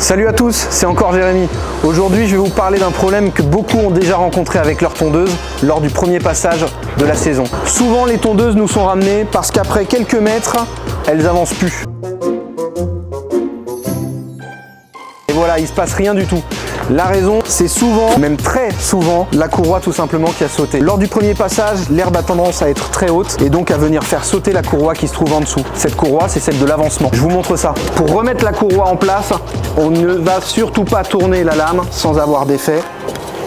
Salut à tous, c'est encore Jérémy. Aujourd'hui, je vais vous parler d'un problème que beaucoup ont déjà rencontré avec leur tondeuse lors du premier passage de la saison. Souvent, les tondeuses nous sont ramenées parce qu'après quelques mètres, elles avancent plus. Et voilà, il ne se passe rien du tout. La raison, c'est souvent, même très souvent, la courroie tout simplement qui a sauté. Lors du premier passage, l'herbe a tendance à être très haute et donc à venir faire sauter la courroie qui se trouve en dessous. Cette courroie, c'est celle de l'avancement. Je vous montre ça. Pour remettre la courroie en place, on ne va surtout pas tourner la lame sans avoir d'effet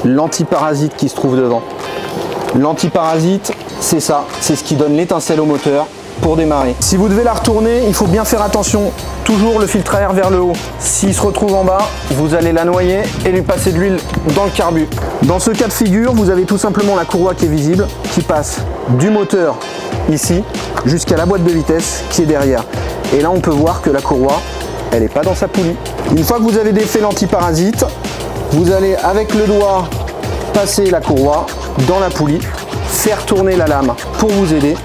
l'antiparasite qui se trouve devant. L'antiparasite, c'est ça, c'est ce qui donne l'étincelle au moteur pour démarrer. Si vous devez la retourner, il faut bien faire attention. Toujours le filtre à air vers le haut. S'il se retrouve en bas, vous allez la noyer et lui passer de l'huile dans le carbu. Dans ce cas de figure, vous avez tout simplement la courroie qui est visible, qui passe du moteur ici jusqu'à la boîte de vitesse qui est derrière. Et là, on peut voir que la courroie, elle n'est pas dans sa poulie. Une fois que vous avez défait l'antiparasite, vous allez avec le doigt passer la courroie dans la poulie, faire tourner la lame pour vous aider.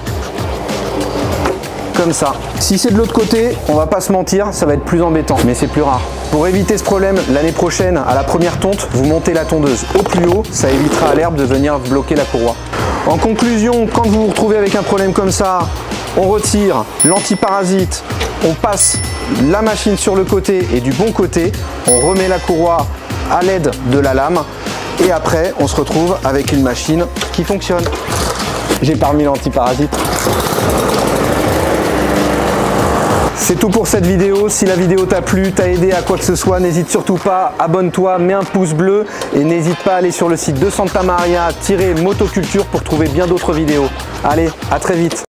Comme ça. Si c'est de l'autre côté, on va pas se mentir, ça va être plus embêtant, mais c'est plus rare. Pour éviter ce problème, l'année prochaine, à la première tonte, vous montez la tondeuse au plus haut, ça évitera à l'herbe de venir bloquer la courroie. En conclusion, quand vous vous retrouvez avec un problème comme ça, on retire l'antiparasite, on passe la machine sur le côté et du bon côté, on remet la courroie à l'aide de la lame et après, on se retrouve avec une machine qui fonctionne. J'ai pas remis l'antiparasite. C'est tout pour cette vidéo. Si la vidéo t'a plu, t'a aidé à quoi que ce soit, n'hésite surtout pas, abonne-toi, mets un pouce bleu et n'hésite pas à aller sur le site de Santa Maria-Motoculture pour trouver bien d'autres vidéos. Allez, à très vite.